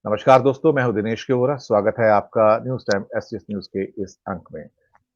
नमस्कार दोस्तों, मैं हूं दिनेश केवरा। स्वागत है आपका न्यूज़ टाइम एसटीएस न्यूज़ के इस अंक में।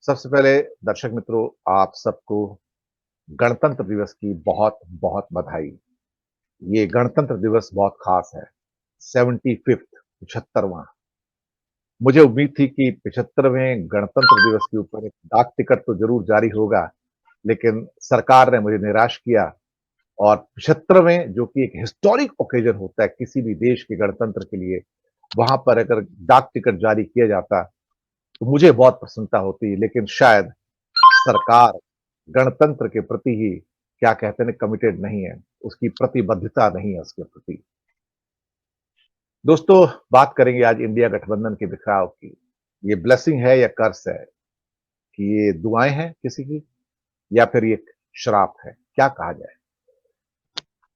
सबसे पहले दर्शक मित्रों, आप सबको गणतंत्र दिवस की बहुत-बहुत बधाई। ये गणतंत्र दिवस बहुत खास है। 75th 75वां। मुझे उम्मीद थी कि 75वें गणतंत्र दिवस के ऊपर एक डाक टिकट तो ज़रूर जारी होगा, लेकिन सरकार ने मुझे निराश किया और 75वें जो कि एक हिस्टोरिक ओकेजन होता है किसी भी देश के गणतंत्र के लिए, वहाँ पर अगर डाक टिकट जारी किया जाता, तो मुझे बहुत प्रसन्नता होती। लेकिन शायद सरकार गणतंत्र के प्रति ही क्या कहते हैं कमिटेड नहीं है, उसकी प्रतिबद्धता नहीं है उसके प्रति। दोस्तों, बात करेंगे आज इंडिया गठबंधन के बिखराव की। ये ब्लेसिंग है या कर्स है? कि ये दुआएँ हैं किसी की या फिर ये श्राप है? क्या कहा जाए?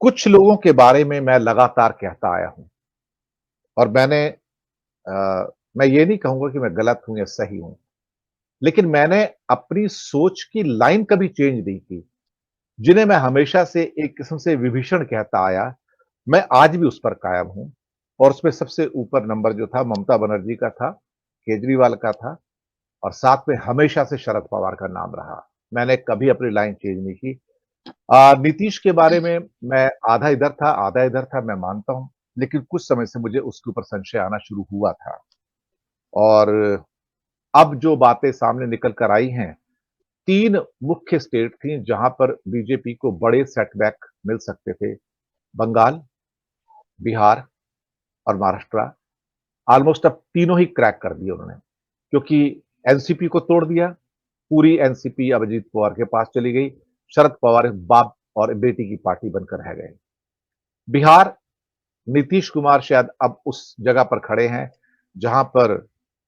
कुछ लोगों के बारे में मैं लगातार कहता आया हूँ और मैं ये नहीं कहूँगा कि मैं गलत हूँ या सही हूँ, लेकिन मैंने अपनी सोच की लाइन कभी चेंज नहीं की। जिन्हें मैं हमेशा से एक किस्म से विभीषण कहता आया, मैं आज भी उस पर कायम हूँ और उसमें सबसे ऊपर नंबर जो था ममता बनर्जी का था, केजरीवाल का था और साथ में हमेशा से शरद पवार का नाम रहा। मैंने कभी अपनी लाइन चेंज नहीं की। नीतीश के बारे में मैं आधा इधर था, मैं मानता हूँ, लेकिन कुछ समय से मुझे उसके ऊपर संशय आना शुरू हुआ था और अब जो बातें सामने निकल कर आई हैं, 3 मुख्य स्टेट थी जहां पर बीजेपी को बड़े सेटबैक मिल सकते थे। बंगाल, बिहार और महाराष्ट्र। ऑलमोस्ट अब तीनों ही क्रैक कर दिए उन्होंने, क्योंकि एनसीपी को तोड़ दिया। पूरी एनसीपी अब अजीत पवार के पास चली गई। शरद पवार बाप और बेटी की पार्टी बनकर रह गए। बिहार, नीतीश कुमार शायद अब उस जगह पर खड़े हैं जहां पर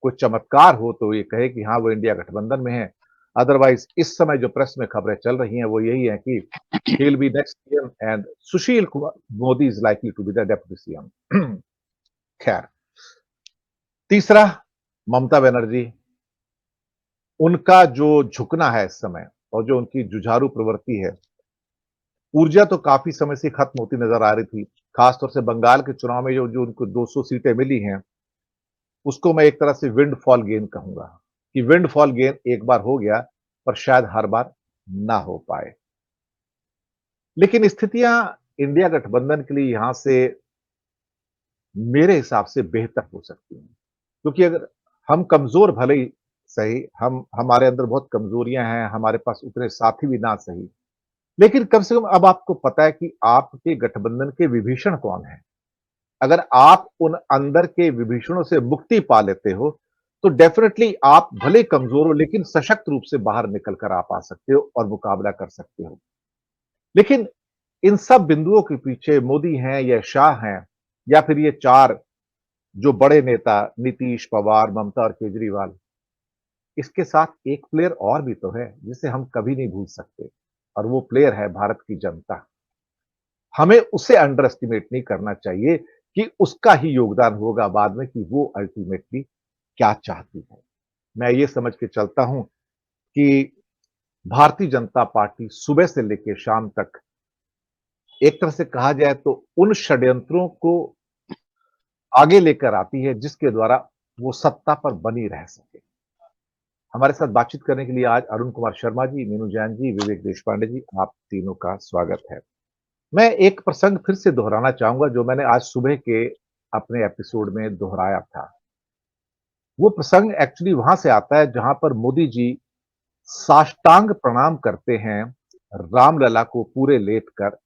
कुछ चमत्कार हो तो ये कहे कि हाँ वो इंडिया गठबंधन में है। अदरवाइज इस समय जो प्रेस में खबरें चल रही हैं वो यही है कि he will be next CM and Sushil Kumar Modi is likely to be the deputy CM. खैर, तीसरा ममता बनर्जी। उनका जो झुकना है इस समय और जो उनकी जुझारू प्रवृत्ति है, ऊर्जा तो काफी समय से खत्म होती नजर आ रही थी। खासतौर से बंगाल के चुनाव में जो जो उनको 200 सीटें मिली हैं, उसको मैं एक तरह से विंड फॉल गेन कहूंगा कि विंड फॉल गेन एक बार हो गया पर शायद हर बार ना हो पाए। लेकिन स्थितियां इंडिया गठबंधन के लिए यहां से मेरे हिसाब से बेहतर हो सकती हैं, क्योंकि अगर हम कमजोर भले ही सही, हम हमारे अंदर बहुत कमजोरियां हैं, हमारे पास उतने साथी भी ना सही, लेकिन कम से कम अब आपको पता है कि आपके गठबंधन के विभीषण कौन है। अगर आप उन अंदर के विभीषणों से मुक्ति पा लेते हो, तो डेफिनेटली आप भले कमज़ोर हो लेकिन सशक्त रूप से बाहर निकल कर आप आ सकते हो और मुकाबला कर सकते हो। लेकिन इन सब बिंदुओं के पीछे मोदी हैं या शाह हैं या फिर ये 4 जो बड़े नेता नीतीश, पवार, ममता और केजरीवाल, इसके साथ एक प्लेयर और भी तो है जिसे हम कभी नहीं भूल सकते और वो प्लेयर है भारत की जनता। हमें उसे अंडर एस्टिमेट नहीं करना चाहिए कि उसका ही योगदान होगा बाद में कि वो अल्टीमेटली क्या चाहती है। मैं ये समझ के चलता हूं कि भारतीय जनता पार्टी सुबह से लेकर शाम तक एक तरह से कहा जाए तो उन षड्यंत्रों को आगे लेकर आती है जिसके द्वारा वो सत्ता पर बनी रह सके। हमारे साथ बातचीत करने के लिए आज अरुण कुमार शर्मा जी, मीनू जैन जी, विवेक देशपांडे जी, आप तीनों का स्वागत है। मैं एक प्रसंग फिर से दोहराना चाहूंगा जो मैंने आज सुबह के अपने एपिसोड में दोहराया था। वो प्रसंग एक्चुअली वहां से आता है जहां पर मोदी जी साष्टांग प्रणाम करते हैं रामलला को पूरे लेट कर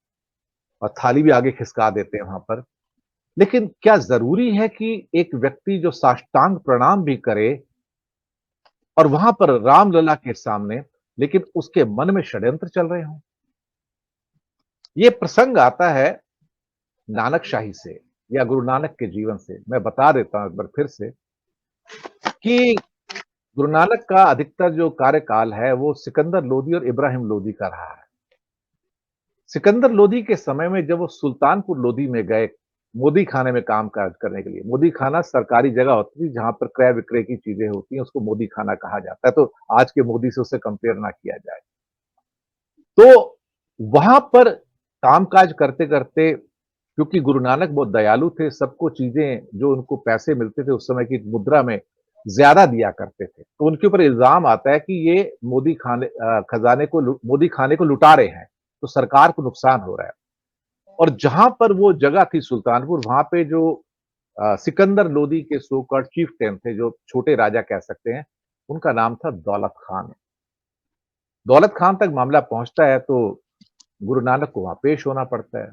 और थाली भी आगे खिसका देते हैं वहां पर। लेकिन क्या जरूरी है कि एक व्यक्ति जो साष्टांग प्रणाम भी करे और वहां पर रामलला के सामने, लेकिन उसके मन में षड्यंत्र चल रहे हों? ये प्रसंग आता है नानक शाही से या गुरु नानक के जीवन से। मैं बता देता हूं एक बार फिर से कि गुरु नानक का अधिकतर जो कार्यकाल है वो सिकंदर लोदी और इब्राहिम लोदी का रहा है। सिकंदर लोदी के समय में जब वो सुल्तानपुर लोदी में गए मोदी खाने में काम काज करने के लिए, मोदी खाना सरकारी जगह होती थी जहां पर क्रय विक्रय की चीजें होती हैं, उसको मोदी खाना कहा जाता है। तो आज के मोदी से उसे कंपेयर ना किया जाए। तो वहां पर कामकाज करते करते क्योंकि गुरु नानक बहुत दयालु थे, सबको चीज़ें जो उनको पैसे मिलते थे उस समय की मुद्रा में ज़्यादा दिया करते थे। तो उनके ऊपर इल्ज़ाम आता है कि ये खज़ाने को मोदी खाने को लुटा रहे हैं, तो सरकार को नुकसान हो रहा है। और जहाँ पर वो जगह थी सुल्तानपुर, वहाँ पे जो सिकंदर लोदी के सो कॉल्ड चीफ्टेन थे, जो छोटे राजा कह सकते हैं, उनका नाम था दौलत खान। दौलत खान तक मामला पहुँचता है तो गुरु नानक को वहाँ पेश होना पड़ता है।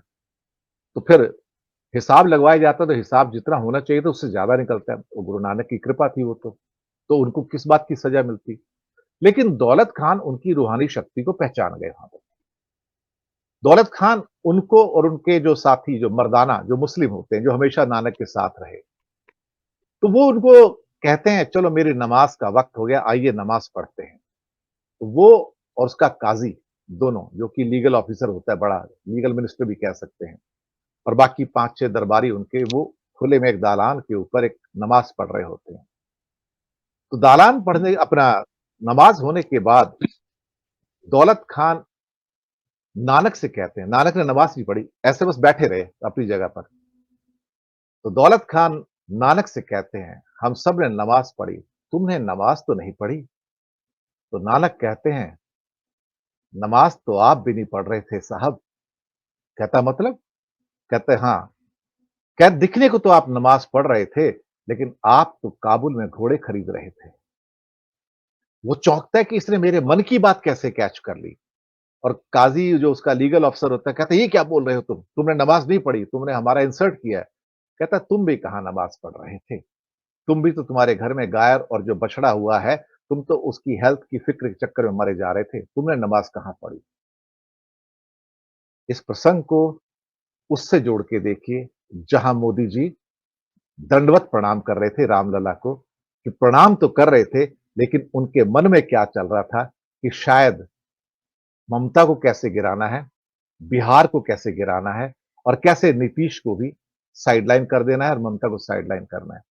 तो फिर हिसाब लगवाया जाता है तो हिसाब जितना होना चाहिए था उससे ज़्यादा निकलता है। वो गुरु नानक की कृपा थी वो तो उनको किस बात की सज़ा मिलती। लेकिन दौलत खान उनकी रूहानी शक्ति को पहचान गए वहाँ पे। दौलत खान उनको और उनके जो साथी जो मर्दाना जो मुस्लिम होते हैं, जो हमेशा नानक के साथ रहे, तो वो उनको कहते हैं चलो मेरी नमाज़ का वक़्त हो गया, आइए नमाज़ पढ़ते हैं। तो वो और उसका काज़ी दोनों जो कि लीगल ऑफ़िसर होता है बड़ा, लीगल मिनिस्टर भी कह सकते हैं और बाकी 5-6 दरबारी उनके वो खुले में एक दालान के ऊपर एक नमाज़ पढ़ रहे होते हैं। तो दालान पढ़ने अपना नमाज़ होने के बाद दौलत खान नानक से कहते हैं, नानक ने नमाज़ नहीं पढ़ी, ऐसे बस बैठे रहे अपनी जगह पर। तो दौलत खान नानक से कहते हैं, हम सब ने नमाज़ पढ़ी, तुमने नमाज़ तो नहीं पढ़ी? तो नानक कहते हैं, नमाज़ तो आप भी नहीं पढ़ रहे थे साहब। कहता मतलब? कहते हाँ। क्या दिखने को तो आप नमाज़ पढ़ रहे थे, लेकिन आप तो काबुल में घोड़े खरीद रहे थे। वो चौंकता है कि इसने मेरे मन की बात कैसे कैच कर ली और काज़ी जो उसका लीगल ऑफ़िसर होता है, कहता है, "ये क्या बोल रहे हो तुम? तुमने नमाज़ नहीं पढ़ी, तुमने हमारा इंसल्ट किया है।" कहता है, "तुम भी कहाँ नमाज़ पढ़ रहे थे? तुम भी तो तुम्हारे घर में गाय और जो बछड़ा हुआ है, तुम तो उसकी हेल्थ की फ़िक्र के चक्कर में मरे जा रहे थे। तुमने नमाज़ कहाँ पढ़ी?" इस प्रसंग को उससे जोड़ के देखिए, जहाँ मोदी जी दंडवत प्रणाम कर रहे थे रामलला को, कि प्रणाम तो कर रहे थे, लेकिन उनके मन में क्या चल रहा था कि शायद ममता को कैसे गिराना है, बिहार को कैसे गिराना है और कैसे नीतीश को भी साइडलाइन कर देना है और ममता को साइडलाइन करना है।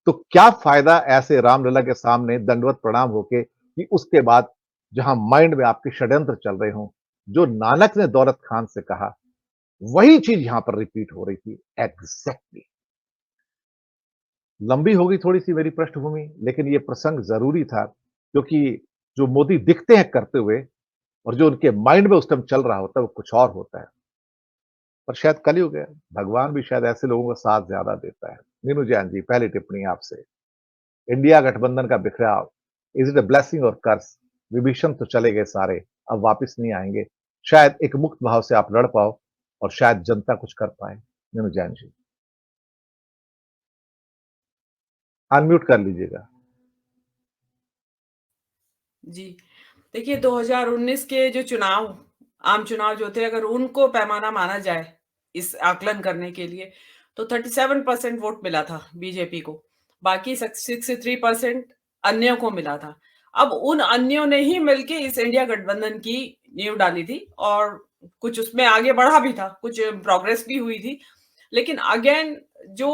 तो क्या फ़ायदा ऐसे रामलला के सामने दंडवत प्रणाम होके कि उसके बाद जहाँ माइंड में आपके षड्यंत्र चल रहे हों, जो नानक ने दौलत खान से कहा, वही चीज़ यहाँ पर रिपीट हो रही थी एग्ज़ैक्टली। लंबी होगी थोड़ी-सी मेरी पृष्ठभूमि, लेकिन ये प्रसंग ज़रूरी था, क्योंकि जो मोदी दिखते हैं करते हुए और जो उनके माइंड में उस टाइम चल रहा होता है, वो कुछ और होता है। पर शायद कलयुग है, भगवान भी शायद ऐसे लोगों का साथ ज़्यादा देता है। मीनू जैन जी, पहली टिप्पणी आपसे। इंडिया गठबंधन का बिखराव, इज़ इट अ ब्लेसिंग और कर्स? विभीषण तो चले गए सारे, अब वापिस नहीं आएँगे। शायद एक मुक्त भाव से आप लड़ पाओ और शायद जनता कुछ कर पाए। मीनू जैन जी, अनम्यूट कर लीजिएगा। जी। देखिए 2019 के जो चुनाव, आम चुनाव जो थे अगर उनको पैमाना माना जाए, इस आकलन करने के लिए, तो 37% वोट मिला था बीजेपी को। बाकी सक 63% अन्यों को मिला था। अब उन अन्यों ने ही मिलके इस इंडिया गठबंधन की नींव डाली थी और कुछ उसमें आगे बढ़ा भी था, कुछ प्रोग्रेस भी हुई थी। लेकिन अगेन जो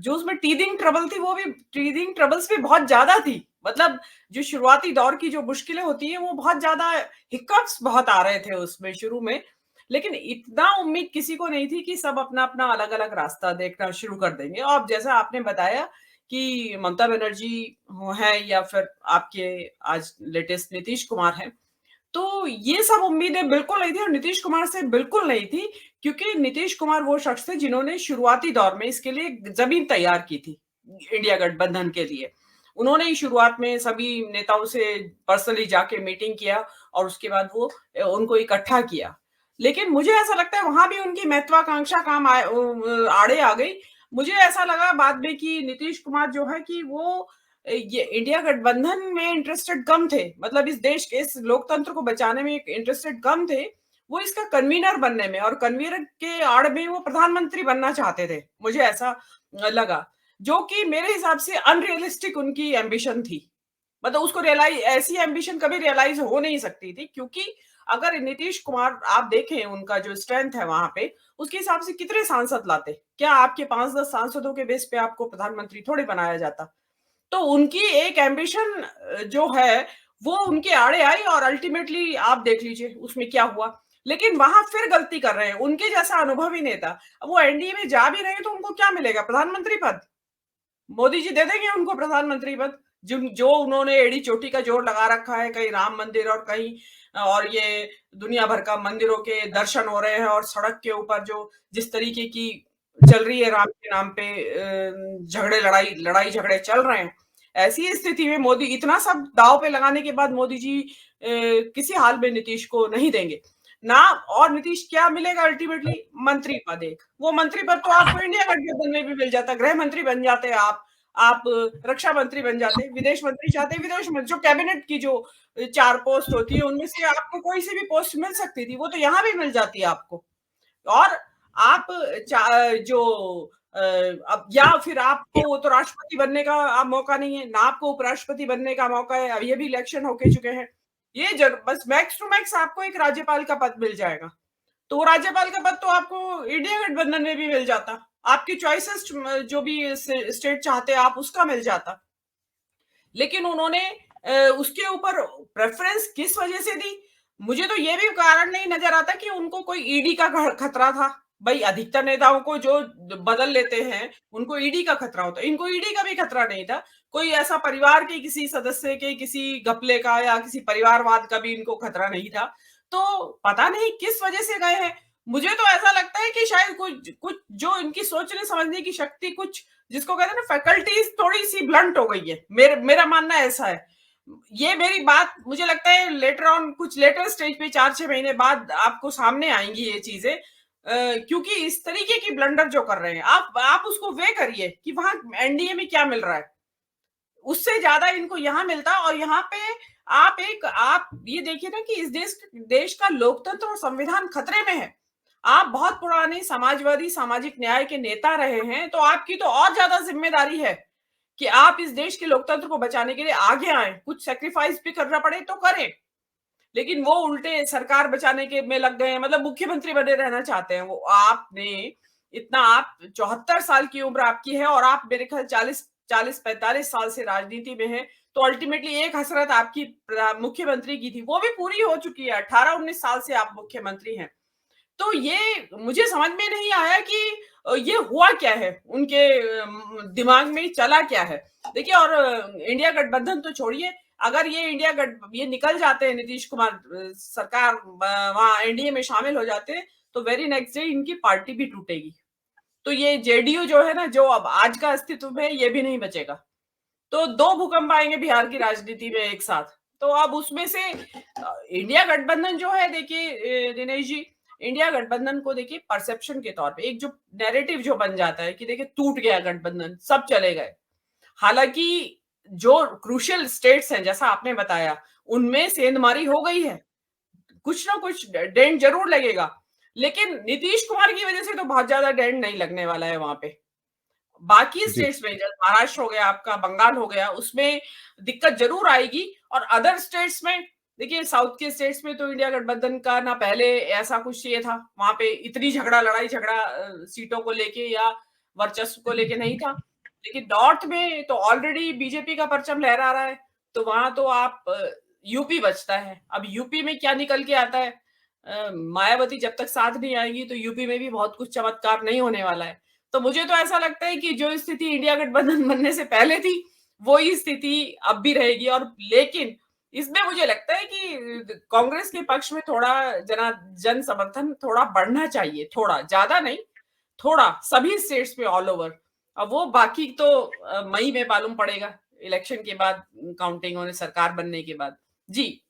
उसमें टीथिंग ट्रबल थी, वो भी टीथिंग ट्रबल्स भी बहुत ज़्यादा थी। मतलब जो शुरुआती दौर की जो मुश्किलें होती हैं, वो बहुत ज़्यादा हिकअप्स बहुत आ रहे थे उसमें शुरू में। लेकिन इतना उम्मीद किसी को नहीं थी कि सब अपना-अपना अलग-अलग रास्ता देखना शुरू कर देंगे। और जैसा आपने बताया कि ममता बनर्जी हैं या फिर आपके आज लेटेस्ट नीतीश कुमार हैं। तो ये सब उम्मीदें बिल्कुल नहीं थी और नीतीश कुमार से बिल्कुल नहीं थी, क्योंकि नीतीश कुमार वो शख्स थे जिन्होंने शुरुआती दौर में इसके लिए ज़मीन तैयार की थी, इंडिया गठबंधन के लिए। उन्होंने ही शुरुआत में सभी नेताओं से पर्सनली जाके मीटिंग किया और उसके बाद वो उनको इकट्ठा किया। लेकिन मुझे ऐसा लगता है वहाँ भी उनकी महत्वाकांक्षा आड़े आ गई। मुझे ऐसा लगा बाद में कि नीतीश कुमार जो है कि वो ये इंडिया गठबंधन में इंटरेस्टेड कम थे। मतलब इस देश के इस लोकतंत्र को बचाने में इंटरेस्टेड कम थे। वो इसका कन्वीनर बनने में और कन्वीनर के आड़ में वो प्रधानमंत्री बनना चाहते थे। मुझे ऐसा लगा, जो कि मेरे हिसाब से अनरियलिस्टिक उनकी एम्बिशन थी। मतलब उसको रियलाइज़ ऐसी एम्बिशन कभी रियलाइज़ हो नहीं सकती थी, क्योंकि अगर नीतीश कुमार आप देखें उनका जो स्ट्रेंथ है वहाँ पे, उसके हिसाब से कितने सांसद लाते? क्या आपके 5-10 सांसदों के बेस पे आपको प्रधानमंत्री थोड़ी बनाया जाता? तो उनकी एक एम्बिशन जो है, वो उनके आड़े आई और अल्टीमेटली आप देख लीजिए उसमें क्या हुआ। लेकिन वहां फिर गलती कर रहे हैं, उनके जैसा अनुभव ही नहीं था। अब वो एनडीए में जा भी रहे हैं तो उनको क्या मिलेगा? प्रधानमंत्री पद। मोदी जी दे देंगे उनको प्रधानमंत्री पद। जो उन्होंने एड़ी चोटी का जोर लगा रखा है, कहीं राम मंदिर और कहीं और ये दुनिया भर का मंदिरों के दर्शन हो रहे हैं, और सड़क के ऊपर जो जिस तरीके की चल रही है राम के नाम पे झगड़े लड़ाई झगड़े चल रहे हैं, ऐसी स्थिति में मोदी इतना सब दाव पे लगाने के बाद मोदी जी किसी हाल में नीतीश को नहीं देंगे ना। और नीतीश क्या मिलेगा अल्टीमेटली? मंत्री पद एक। वो मंत्री पद तो आपको इंडिया गठबंधन में भी मिल जाता, गृह मंत्री बन जाते आप रक्षा मंत्री बन जाते, विदेश मंत्री चाहते विदेश मंत्री, जो कैबिनेट की जो 4 पोस्ट होती है उनमें से आपको कोई सी भी पोस्ट मिल सकती थी, वो तो यहाँ भी मिल जाती है आपको। और आप जो अब या फिर आपको वो तो राष्ट्रपति बनने का अब मौका नहीं है ना, आपको उपराष्ट्रपति बनने का मौका है। अब ये भी इलेक्शन होके चुके हैं। ये बस मैक्स टू मैक्स आपको एक राज्यपाल का पद मिल जाएगा। तो वो राज्यपाल का पद तो आपको इंडिया गठबंधन में भी मिल जाता, आपकी चॉइसेस जो भी स्टेट चाहते आप उसका मिल जाता। लेकिन उन्होंने उसके ऊपर प्रेफरेंस किस वजह से दी? मुझे तो ये भी कारण नहीं नजर आता कि उनको कोई ईडी का खतरा था। भाई अधिकतर नेताओं को जो बदल लेते हैं उनको ईडी का खतरा होता है, इनको ईडी का भी खतरा नहीं था। कोई ऐसा परिवार के किसी सदस्य के किसी घपले का या किसी परिवारवाद का भी इनको खतरा नहीं था। तो पता नहीं किस वजह से गए हैं। मुझे तो ऐसा लगता है कि शायद कुछ कुछ जो इनकी सोचने समझने की शक्ति, कुछ जिसको कहते हैं ना फैकल्टीज, थोड़ी सी ब्लंट हो गई है। मेरा मानना ऐसा है। ये मेरी बात मुझे लगता है लेटर ऑन, कुछ लेटर स्टेज पे 4-6 महीने बाद आपको सामने आएंगी ये चीजें, क्योंकि इस तरीके की ब्लंडर जो कर रहे हैं आप उसको वे करिए कि वहां एनडीए में क्या मिल रहा है, उससे ज्यादा इनको यहाँ मिलता। और यहाँ पे आप ये देखिए ना कि इस देश का लोकतंत्र और संविधान खतरे में है। आप बहुत पुराने समाजवादी सामाजिक न्याय के नेता रहे हैं, तो आपकी तो और ज्यादा जिम्मेदारी है कि आप इस देश के लोकतंत्र को बचाने के लिए आगे आए, कुछ सेक्रीफाइस भी करना पड़े तो करें। लेकिन वो उल्टे सरकार बचाने के में लग गए हैं, मतलब मुख्यमंत्री बने रहना चाहते हैं वो। आपने इतना, आप 74 साल की उम्र आपकी है और आप मेरे ख्याल 40-45 साल से राजनीति में हैं, तो अल्टीमेटली एक हसरत आपकी मुख्यमंत्री की थी, वो भी पूरी हो चुकी है। 18-19 साल से आप मुख्यमंत्री हैं। तो ये मुझे समझ में नहीं आया कि ये हुआ क्या है, उनके दिमाग में चला क्या है। देखिए, और इंडिया गठबंधन तो छोड़िए, अगर ये निकल जाते हैं, नीतीश कुमार सरकार वहां एनडीए में शामिल हो जाते हैं, तो वेरी नेक्स्ट डे इनकी पार्टी भी टूटेगी। तो ये जेडीयू जो है ना, जो अब आज का अस्तित्व में, ये भी नहीं बचेगा। तो 2 भूकंप आएंगे बिहार की राजनीति में एक साथ। तो अब उसमें से इंडिया गठबंधन जो है, देखिए दिनेश जी, इंडिया गठबंधन को देखिए परसेप्शन के तौर पे एक जो नैरेटिव जो बन जाता है कि देखिए टूट गया गठबंधन, सब चले गए। हालांकि जो क्रूशियल स्टेट्स हैं, जैसा आपने बताया, उनमें सेंधमारी हो गई है, कुछ ना कुछ डेंट जरूर लगेगा। लेकिन नीतीश कुमार की वजह से तो बहुत ज्यादा डेंट नहीं लगने वाला है वहां पे। बाकी जी। स्टेट्स में, जैसे महाराष्ट्र हो गया आपका, बंगाल हो गया, उसमें दिक्कत जरूर आएगी। और अदर स्टेट्स में देखिए, साउथ के स्टेट्स में तो इंडिया गठबंधन का ना पहले ऐसा कुछ ये था, वहां पे इतनी लड़ाई झगड़ा सीटों को लेके या वर्चस्व को लेके नहीं था। लेकिन नॉर्थ में तो ऑलरेडी बीजेपी का परचम लहरा रहा है। तो वहां तो आप यूपी बचता है। अब यूपी में क्या निकल के आता है, मायावती जब तक साथ नहीं आएगी तो यूपी में भी बहुत कुछ चमत्कार नहीं होने वाला है। तो मुझे तो ऐसा लगता है कि जो स्थिति इंडिया गठबंधन बनने से पहले थी, वो ही स्थिति अब भी रहेगी। और लेकिन इसमें मुझे लगता है कि कांग्रेस के पक्ष में थोड़ा जन समर्थन थोड़ा बढ़ना चाहिए, थोड़ा, ज्यादा नहीं, थोड़ा, सभी स्टेट्स में ऑल ओवर। अब वो बाकी तो मई में मालूम पड़ेगा, इलेक्शन के बाद, काउंटिंग होने, सरकार बनने के बाद। जी।